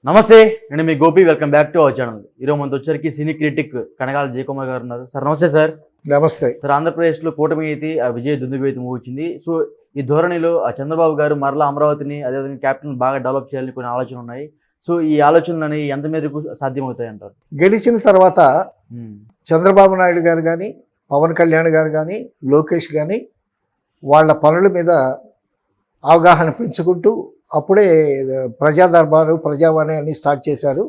నమస్తే, నేను మీ Gopi. Welcome back to our channel. ఈరోజు మనతో వచ్చరికి సినీ క్రిటిక్ కనకాల జయకుమార్ గారు ఉన్నారు. సార్ నమస్తే. సార్ నమస్తే సార్, ఆంధ్రప్రదేశ్లో కూటమి అయితే విజయ దుందుబైతే వచ్చింది. సో ఈ ధోరణిలో చంద్రబాబు గారు మరలా అమరావతిని అదేవిధంగా క్యాపిటల్ బాగా డెవలప్ చేయాలని కొన్ని ఆలోచనలు ఉన్నాయి. సో ఈ ఆలోచనలని ఎంత మేరకు సాధ్యమవుతాయి అంటారు? గెలిచిన తర్వాత చంద్రబాబు నాయుడు గారు కానీ, పవన్ కళ్యాణ్ గారు కానీ, లోకేష్ కానీ వాళ్ళ పనుల మీద అవగాహన పెంచుకుంటూ అప్పుడే ప్రజా దర్బారు, ప్రజావాణి అన్నీ స్టార్ట్ చేశారు.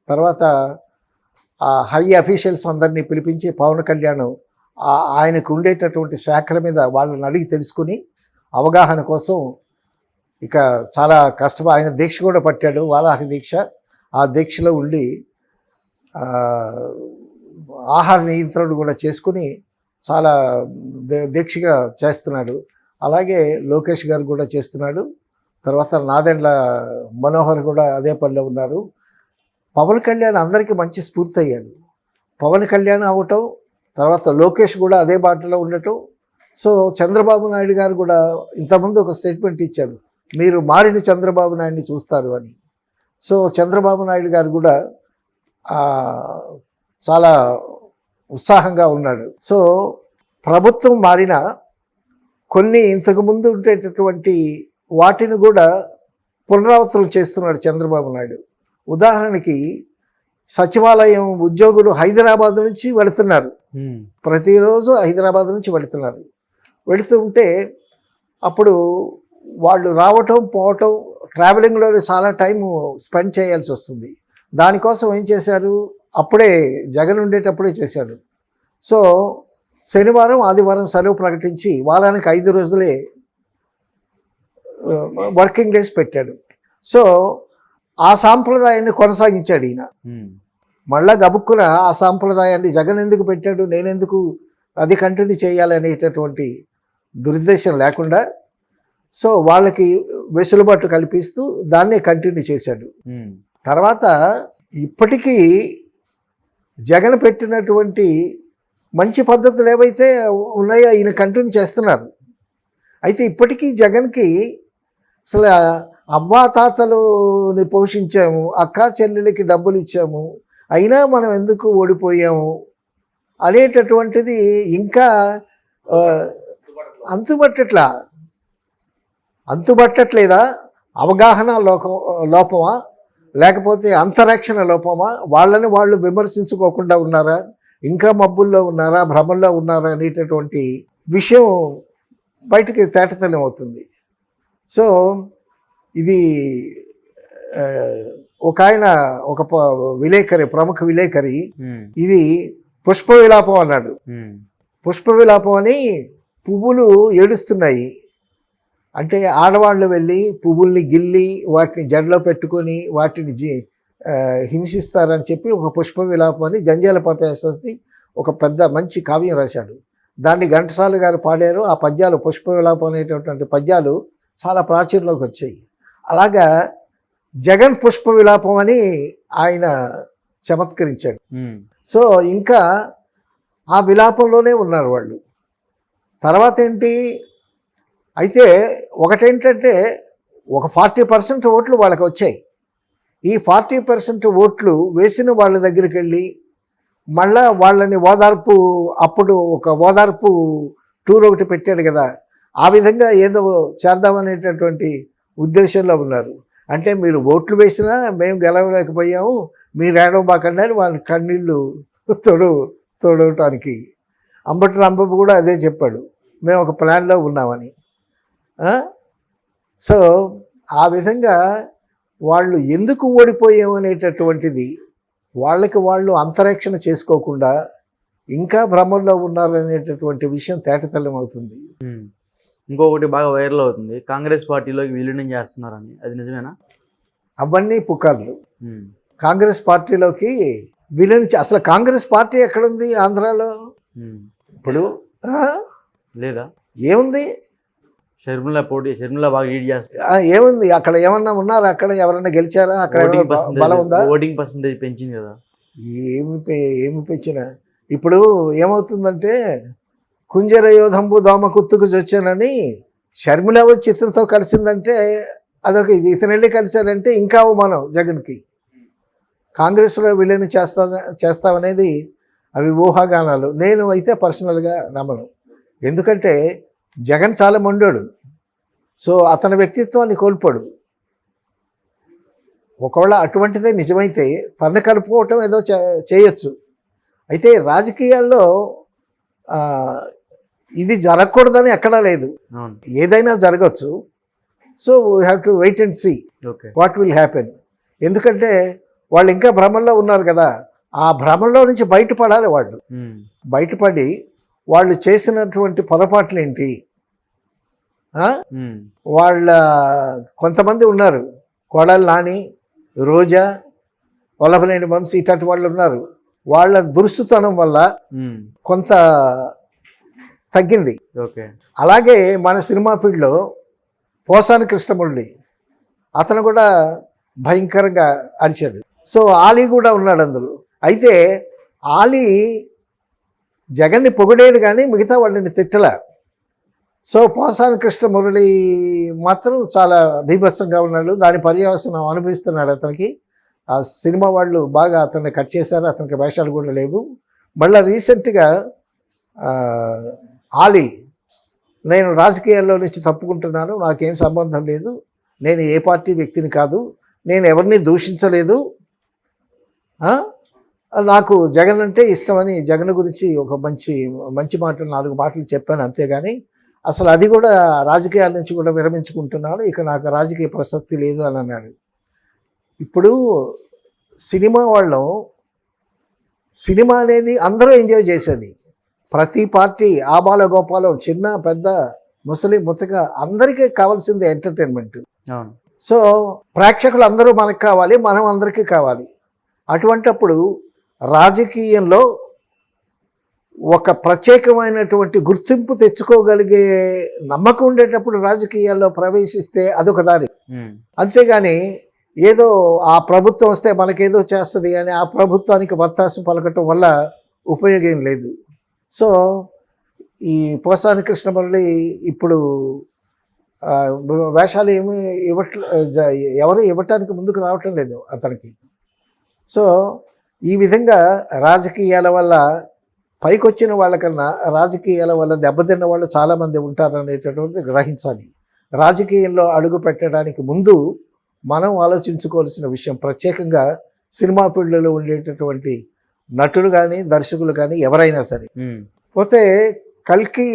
తర్వాత హై అఫీషియల్స్ అందరినీ పిలిపించి పవన్ కళ్యాణ్ ఆయనకు ఉండేటటువంటి శాఖల మీద వాళ్ళని అడిగి తెలుసుకుని అవగాహన కోసం ఇక చాలా ఆయన దీక్ష కూడా పట్టాడు, వారాహ దీక్ష. ఆ దీక్షలో ఉండి ఆహార నియంత్రణ కూడా చేసుకుని చాలా దీక్షగా చేస్తున్నాడు. అలాగే లోకేష్ గారు కూడా చేస్తున్నాడు. తర్వాత నాదెండ్ల మనోహర్ కూడా అదే పనిలో ఉన్నారు. పవన్ కళ్యాణ్ అందరికీ మంచి స్ఫూర్తి అయ్యాడు. పవన్ కళ్యాణ్ అవ్వటం, తర్వాత లోకేష్ కూడా అదే బాటలో ఉండటం. సో చంద్రబాబు నాయుడు గారు కూడా ఇంతకుముందు ఒక స్టేట్మెంట్ ఇచ్చాడు, మీరు మారిన చంద్రబాబు నాయుడిని చూస్తారు అని. సో చంద్రబాబు నాయుడు గారు కూడా చాలా ఉత్సాహంగా ఉన్నాడు. సో ప్రభుత్వం మారిన కొన్ని ఇంతకుముందు ఉండేటటువంటి వాటిని కూడా పునరావృతం చేస్తున్నాడు చంద్రబాబు నాయుడు. ఉదాహరణకి సచివాలయం ఉద్యోగులు హైదరాబాద్ నుంచి వెళుతున్నారు, ప్రతిరోజు హైదరాబాద్ నుంచి వెళుతుంటే అప్పుడు వాళ్ళు రావటం పోవటం ట్రావెలింగ్లో చాలా టైము స్పెండ్ చేయాల్సి వస్తుంది. దానికోసం ఏం చేశారు, అప్పుడే జగన్ ఉండేటప్పుడే చేశాడు. సో శనివారం ఆదివారం సెలవు ప్రకటించి వారానికి 5 రోజులే వర్కింగ్ డేస్ పెట్టాడు. సో ఆ సాంప్రదాయాన్ని కొనసాగించాడు ఈయన. మళ్ళా గబుక్కున ఆ సాంప్రదాయాన్ని జగన్ ఎందుకు పెట్టాడు, నేనెందుకు అది కంటిన్యూ చేయాలి అనేటటువంటి దురుద్దేశం లేకుండా సో వాళ్ళకి వెసులుబాటు కల్పిస్తూ దాన్నే కంటిన్యూ చేశాడు. తర్వాత ఇప్పటికీ జగన్ పెట్టినటువంటి మంచి పద్ధతులు ఏవైతే ఉన్నాయో ఈయన కంటిన్యూ చేస్తున్నారు. అయితే ఇప్పటికీ జగన్కి అసలు అవ్వాతాతలుని పోషించాము, అక్కా చెల్లెలకి డబ్బులు ఇచ్చాము, అయినా మనం ఎందుకు ఓడిపోయాము అనేటటువంటిది ఇంకా అంతుబట్టట్లేదా? అవగాహన లోపమా, లేకపోతే అంతరక్షణ లోపమా? వాళ్ళని వాళ్ళు విమర్శించుకోకుండా ఉన్నారా, ఇంకా మబ్బుల్లో ఉన్నారా, భ్రమల్లో ఉన్నారా అనేటటువంటి విషయం బయటికి తేటతెల్లం అవుతుంది. సో ఇది ఒక విలేకరి, ప్రముఖ విలేకరి ఇది పుష్ప విలాపం అన్నాడు. పుష్ప విలాపం అని పువ్వులు ఏడుస్తున్నాయి అంటే ఆడవాళ్ళు వెళ్ళి పువ్వుల్ని గిల్లి వాటిని జడలో పెట్టుకొని వాటిని హింసిస్తారని చెప్పి ఒక పుష్ప విలాపం అని జంజాల పాపేసి ఒక పెద్ద మంచి కావ్యం రాశాడు. దాన్ని ఘంటసాల గారు పాడారు. ఆ పద్యాలు పుష్ప విలాపం అనేటటువంటి పద్యాలు చాలా ప్రాచుర్యంలోకి వచ్చాయి. అలాగా జగన్ పుష్ప విలాపం అని ఆయన చమత్కరించాడు. సో ఇంకా ఆ విలాపంలోనే ఉన్నారు వాళ్ళు. తర్వాత ఏంటి అయితే ఒకటేంటంటే ఒక 40% ఓట్లు వాళ్ళకి వచ్చాయి. ఈ 40% ఓట్లు వేసిన వాళ్ళ దగ్గరికి వెళ్ళి మళ్ళా వాళ్ళని అప్పుడు ఒక ఓదార్పు టూర్ ఒకటి పెట్టాడు కదా, ఆ విధంగా ఏదో చేద్దామనేటటువంటి ఉద్దేశంలో ఉన్నారు. అంటే మీరు ఓట్లు వేసినా మేము గెలవలేకపోయాము, మీరు ఏడవబాకండి అని వాళ్ళ కన్నీళ్ళు తోడవటానికి అంబటి రాంబాబు కూడా అదే చెప్పాడు, మేము ఒక ప్లాన్లో ఉన్నామని. సో ఆ విధంగా వాళ్ళు ఎందుకు ఓడిపోయాము అనేటటువంటిది వాళ్ళకి వాళ్ళు అంతరక్షణ చేసుకోకుండా ఇంకా భ్రమంలో ఉన్నారనేటటువంటి విషయం తేటతెల్లం అవుతుంది. ఇంకొకటి బాగా వైరల్ అవుతుంది, కాంగ్రెస్ పార్టీలోకి విలీనం చేస్తున్నారని, అది నిజమేనా? అవన్నీ పుకార్లు. కాంగ్రెస్ పార్టీలోకి అసలు కాంగ్రెస్ పార్టీ ఎక్కడుంది ఆంధ్రాలో? ఇప్పుడు లేదా? ఏముంది? షర్మిల బాగా లీడ్ చేస్తారు. ఏముంది అక్కడ? ఏమన్నా ఉన్నారా అక్కడ? ఎవరన్నా గెలిచారా అక్కడ? బలం ఉందా? ఓటింగ్ పర్సెంటేజ్ పెంచింది కదా. ఏమి పెంచినా ఇప్పుడు ఏమవుతుందంటే కుంజర యోధంబు దోమ కుత్తుకు చొచ్చానని షర్మిల వచ్చి ఇతనితో కలిసిందంటే అదొక ఇది. ఇతను వెళ్ళి కలిశారంటే ఇంకా అవమానం జగన్కి. కాంగ్రెస్లో వీళ్ళని చేస్తామనేది అవి ఊహాగానాలు. నేను అయితే పర్సనల్గా నమ్మను. ఎందుకంటే జగన్ చాలా మొండోడు. సో అతని వ్యక్తిత్వాన్ని కోల్పోడు. ఒకవేళ అటువంటిదే నిజమైతే తను కలుపుకోవటం ఏదో చేయొచ్చు. అయితే రాజకీయాల్లో ఇది జరగకూడదని ఎక్కడా లేదు. ఏదైనా జరగచ్చు. So we have to wait and see what will happen. ఎందుకంటే వాళ్ళు ఇంకా భ్రమంలో ఉన్నారు కదా. ఆ భ్రమంలో నుంచి బయటపడాలి వాళ్ళు. బయటపడి వాళ్ళు చేసినటువంటి పొరపాట్లు ఏంటి, వాళ్ళ కొంతమంది ఉన్నారు, కొడాలి నాని, రోజా, వల్లభనేని వంశీ, ఇట్లాంటి వాళ్ళు ఉన్నారు. వాళ్ళ దురుసుతనం వల్ల కొంత తగ్గింది. అలాగే మన సినిమా ఫీల్డ్లో పోసాని కృష్ణమురళి, అతను కూడా భయంకరంగా అరిచాడు. సో ఆలీ కూడా ఉన్నాడు అందులో. అయితే ఆలీ జగన్ని పొగిడేడు కానీ మిగతా వాళ్ళని తిట్టలే. సో పోసాని కృష్ణమురళి మాత్రం చాలా బీభత్సంగా ఉన్నాడు. దాని పర్యవసనం అనుభవిస్తున్నాడు అతనికి. ఆ సినిమా వాళ్ళు బాగా అతన్ని కట్ చేశారు. అతనికి వేషాలు కూడా లేవు. మళ్ళీ రీసెంట్గా ఆలీ, నేను రాజకీయాల్లో నుంచి తప్పుకుంటున్నాను, నాకేం సంబంధం లేదు, నేను ఏ పార్టీ వ్యక్తిని కాదు, నేను ఎవరిని దూషించలేదు, నాకు జగన్ అంటే ఇష్టమని జగన్ గురించి ఒక మంచి మాటలు 4 మాటలు చెప్పాను, అంతేగాని అసలు అది కూడా రాజకీయాల నుంచి కూడా విరమించుకుంటున్నాను, ఇక నాకు రాజకీయ ప్రసక్తి లేదు అని అన్నాడు. ఇప్పుడు సినిమా వాళ్ళం, సినిమా అనేది అందరూ ఎంజాయ్ చేసేది. ప్రతి పార్టీ ఆబాల గోపాలం, చిన్న పెద్ద ముసలి ముతక అందరికీ కావాల్సింది ఎంటర్టైన్మెంట్. సో ప్రేక్షకులు అందరూ మనకు కావాలి, మనం అందరికీ కావాలి. అటువంటప్పుడు రాజకీయంలో ఒక ప్రత్యేకమైనటువంటి గుర్తింపు తెచ్చుకోగలిగే నమ్మకం ఉండేటప్పుడు రాజకీయాల్లో ప్రవేశిస్తే అదొక దారి. అంతేగాని ఏదో ఆ ప్రభుత్వం వస్తే మనకేదో చేస్తుంది అని ఆ ప్రభుత్వానికి వత్తాసు పలకటం వల్ల ఉపయోగం లేదు. సో ఈ పోసాని కృష్ణమురళి ఇప్పుడు వేషాలు ఏమి ఎవరు ఇవ్వటానికి ముందుకు రావటం లేదు అతనికి. సో ఈ విధంగా రాజకీయాల వల్ల పైకి వచ్చిన వాళ్ళకన్నా రాజకీయాల వల్ల దెబ్బతిన్న వాళ్ళు చాలామంది ఉంటారనేటటువంటిది గ్రహించాలి. రాజకీయంలో అడుగు పెట్టడానికి ముందు మనం ఆలోచించుకోవాల్సిన విషయం, ప్రత్యేకంగా సినిమా ఫీల్డ్లో ఉండేటటువంటి నటులు కానీ దర్శకులు కానీ ఎవరైనా సరే. పోతే కల్కి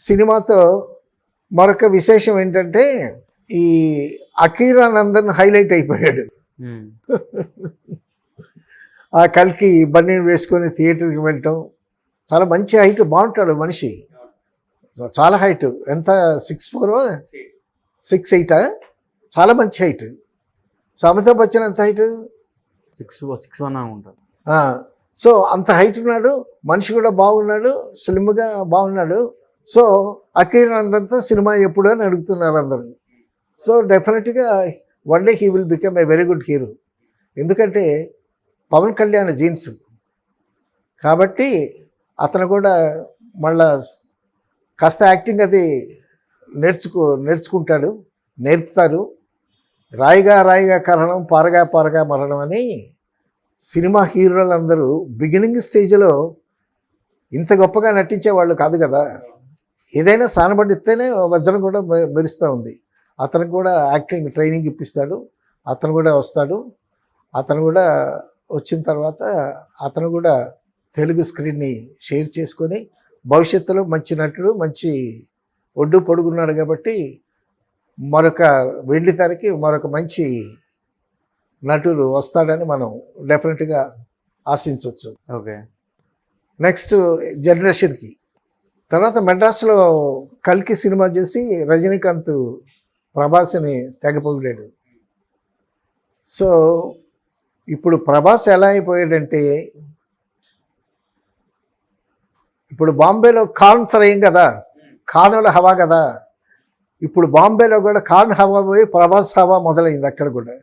సినిమాతో మరొక విశేషం ఏంటంటే ఈ అకీరానందన్ హైలైట్ అయిపోయాడు. ఆ కల్కి బన్నీని వేసుకొని థియేటర్కి వెళ్ళటం, చాలా మంచి హైట్, బాగుంటాడు మనిషి, చాలా హైట్, ఎంత 6'4", 6'8", చాలా మంచి హైట్. సో అమితాబ్ బచ్చన్ ఎంత హైట్? 6'1" ఉంటాడు. సో అంత హైట్ ఉన్నాడు, మనిషి కూడా బాగున్నాడు, స్లిమ్గా బాగున్నాడు. సో అకీరానందన్తో సినిమా ఎప్పుడు అని అడుగుతున్నారు అందరూ. సో డెఫినెట్గా one day he will become a very good hero. ఎందుకంటే పవన్ కళ్యాణ్ జీన్స్ కాబట్టి అతను కూడా మళ్ళా కాస్త యాక్టింగ్ అది నేర్పుతారు. రాయిగా కరణం, పారగా మరణం అని సినిమా హీరోలందరూ బిగినింగ్ స్టేజ్లో ఇంత గొప్పగా నటించేవాళ్ళు కాదు కదా. ఏదైనా సానబడితేనే వజ్రం కూడా మెరుస్తూ ఉంది. అతను కూడా యాక్టింగ్ ట్రైనింగ్ ఇప్పిస్తాడు, అతను కూడా వస్తాడు. అతను కూడా వచ్చిన తర్వాత అతను కూడా తెలుగు స్క్రీన్ని షేర్ చేసుకొని భవిష్యత్తులో మంచి నటుడు, మంచి ఒడ్డు పొడుగున్నాడు కాబట్టి మరొక వెండి తెరకి మరొక మంచి నటుడు వస్తాడని మనం డెఫినెట్గా ఆశించవచ్చు. ఓకే. నెక్స్ట్ జనరేషన్కి తర్వాత మెడ్రాస్లో కల్కి సినిమా చూసి రజనీకాంత్ ప్రభాస్ని తెగపోయాడు. సో ఇప్పుడు ప్రభాస్ ఎలా అయిపోయాడంటే, ఇప్పుడు బాంబేలో ఖాన్ త్రయం కదా, ఖానుల హవా కదా, ఇప్పుడు బాంబేలో కూడా ఖాన్ హవా పోయి ప్రభాస్ హవా మొదలైంది అక్కడ కూడా.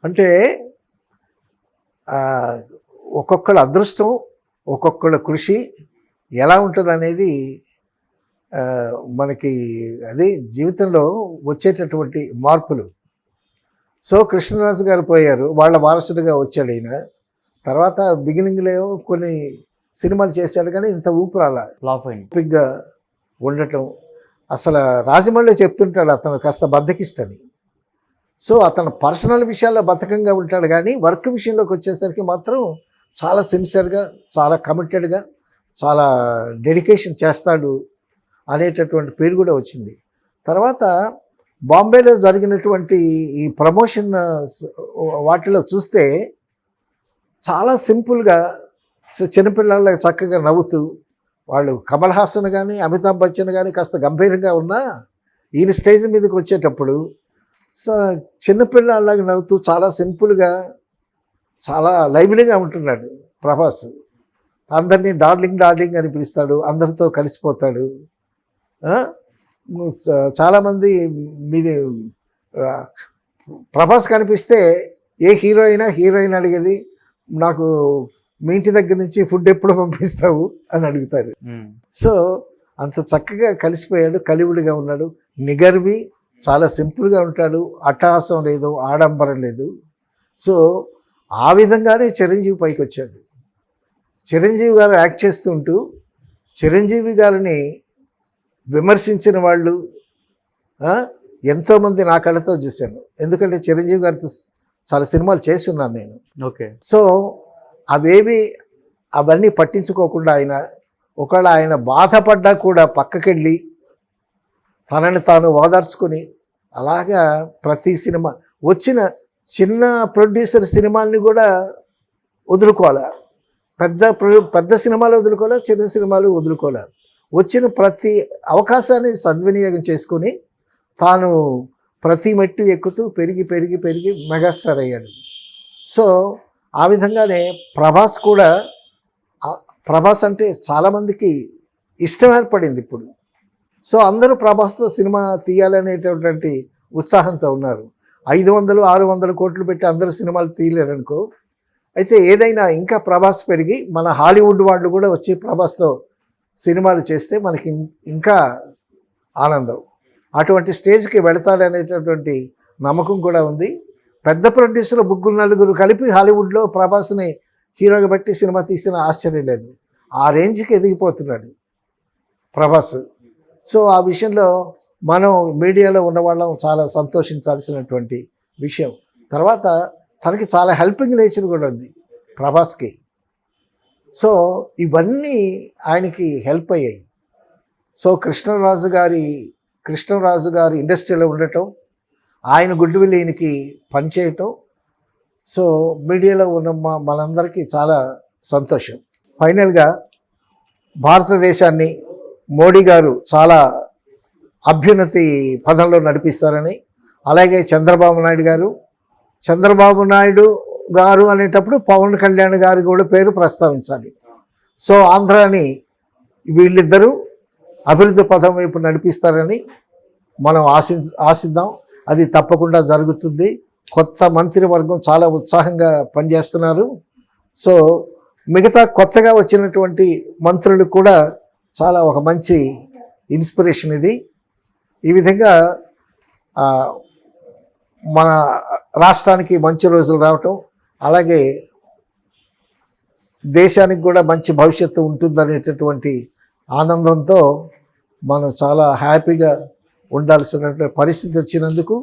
అంటే ఒక్కొక్కళ్ళ అదృష్టం, ఒక్కొక్కళ్ళ కృషి ఎలా ఉంటుంది అనేది మనకి అది జీవితంలో వచ్చేటటువంటి మార్పులు. సో కృష్ణరాజు గారు పోయారు, వాళ్ళ వారసుడిగా వచ్చాడు ఈయన. తర్వాత బిగినింగ్లో కొన్ని సినిమాలు చేశాడు కానీ ఇంత ఊపిరాల ఫ్లాప్ అయింది. ఓపిక్గా ఉండటం. అసలు రాజమౌళి చెప్తుంటాడు అతను కాస్త బద్ధకిష్టని. సో అతను పర్సనల్ విషయాల్లో బద్ధకంగా ఉంటాడు కానీ వర్క్ విషయంలోకి వచ్చేసరికి మాత్రం చాలా సిన్సియర్గా, చాలా కమిటెడ్గా, చాలా డెడికేషన్ చేస్తాడు అనేటటువంటి పేరు కూడా వచ్చింది. తర్వాత బాంబేలో జరిగినటువంటి ఈ ప్రమోషన్ వాటిలో చూస్తే చాలా సింపుల్గా చిన్నపిల్లలకు చక్కగా నవ్వుతూ, వాళ్ళు కమల్ హాసన్ కానీ అమితాబ్ బచ్చన్ కానీ కాస్త గంభీరంగా ఉన్నా ఈయన స్టేజ్ మీదకి వచ్చేటప్పుడు చిన్నపిల్లలాగా నవ్వుతూ చాలా సింపుల్గా, చాలా లైవ్లీగా ఉంటున్నాడు ప్రభాస్. అందరినీ డార్లింగ్ డార్లింగ్ అని పిలుస్తాడు, అందరితో కలిసిపోతాడు. చాలామంది మీది ప్రభాస్ కనిపిస్తే ఏ హీరోయిన్ అడిగేది, నాకు మీ ఇంటి దగ్గర నుంచి ఫుడ్ ఎప్పుడు పంపిస్తావు అని అడుగుతారు. సో అంత చక్కగా కలిసిపోయాడు, కలివుడిగా ఉన్నాడు, నిగర్వి, చాలా సింపుల్గా ఉంటాడు, అట్టహాసం లేదు, ఆడంబరం లేదు. సో ఆ విధంగానే చిరంజీవి పైకి వచ్చాడు. చిరంజీవి గారు యాక్ట్ చేస్తుంటూ చిరంజీవి గారిని విమర్శించిన వాళ్ళు ఎంతోమంది నా కళ్ళతో చూశాను. ఎందుకంటే చిరంజీవి గారితో చాలా సినిమాలు చేసి ఉన్నాను నేను. ఓకే. సో అవన్నీ పట్టించుకోకుండా ఆయన ఒకవేళ ఆయన బాధపడ్డా కూడా పక్కకెళ్ళి తనని తాను ఓదార్చుకొని అలాగా ప్రతి సినిమా వచ్చిన చిన్న ప్రొడ్యూసర్ సినిమాల్ని కూడా వదులుకోవాలి. పెద్ద సినిమాలు వదులుకోవాలి, చిన్న సినిమాలు వదులుకోవాలి. వచ్చిన ప్రతి అవకాశాన్ని సద్వినియోగం చేసుకొని తాను ప్రతి మెట్టు ఎక్కుతూ పెరిగి పెరిగి పెరిగి మెగాస్టార్ అయ్యాడు. సో ఆ విధంగానే ప్రభాస్ అంటే చాలామందికి ఇష్టం ఏర్పడింది ఇప్పుడు. సో అందరూ ప్రభాస్తో సినిమా తీయాలనేటటువంటి ఉత్సాహంతో ఉన్నారు. 500-600 కోట్లు పెట్టి అందరూ సినిమాలు తీయలేరనుకో. అయితే ఏదైనా ఇంకా ప్రభాస్ పెరిగి మన హాలీవుడ్ వాళ్ళు కూడా వచ్చి ప్రభాస్తో సినిమాలు చేస్తే మనకి ఇంకా ఆనందం. అటువంటి స్టేజ్కి వెళతాడనేటటువంటి నమ్మకం కూడా ఉంది. పెద్ద ప్రొడ్యూసర్లు 3-4 కలిపి హాలీవుడ్లో ప్రభాస్ని హీరోగా బట్టి సినిమా తీసిన ఆశ్చర్యం లేదు. ఆ రేంజ్కి ఎదిగిపోతున్నాడు ప్రభాస్. సో ఆ విషయంలో మనం మీడియాలో ఉన్నవాళ్ళం చాలా సంతోషించాల్సినటువంటి విషయం. తర్వాత తనకి చాలా హెల్పింగ్ నేచర్ కూడా ఉంది ప్రభాస్కి. సో ఇవన్నీ ఆయనకి హెల్ప్ అయ్యాయి. సో కృష్ణరాజు గారి ఇండస్ట్రీలో ఉండటం, ఆయన గుడ్విల్ ఈయనకి పనిచేయటం, సో మీడియాలో ఉన్న మనందరికీ చాలా సంతోషం. ఫైనల్గా భారతదేశాన్ని మోడీ గారు చాలా అభ్యున్నతి పదంలో నడిపిస్తారని, అలాగే చంద్రబాబు నాయుడు గారు అనేటప్పుడు పవన్ కళ్యాణ్ గారి కూడా పేరు ప్రస్తావించాలి. సో ఆంధ్రాని వీళ్ళిద్దరూ అభివృద్ధి పథం వైపు నడిపిస్తారని మనం ఆశిద్దాం. అది తప్పకుండా జరుగుతుంది. కొత్త మంత్రివర్గం చాలా ఉత్సాహంగా పనిచేస్తున్నారు. సో మిగతా కొత్తగా వచ్చినటువంటి మంత్రులకు కూడా చాలా ఒక మంచి ఇన్స్పిరేషన్ ఇది. ఈ విధంగా మన రాష్ట్రానికి మంచి రోజులు రావటం, అలాగే దేశానికి కూడా మంచి భవిష్యత్తు ఉంటుందనేటటువంటి ఆనందంతో మనం చాలా హ్యాపీగా ఉండాల్సినటువంటి పరిస్థితి వచ్చినందుకు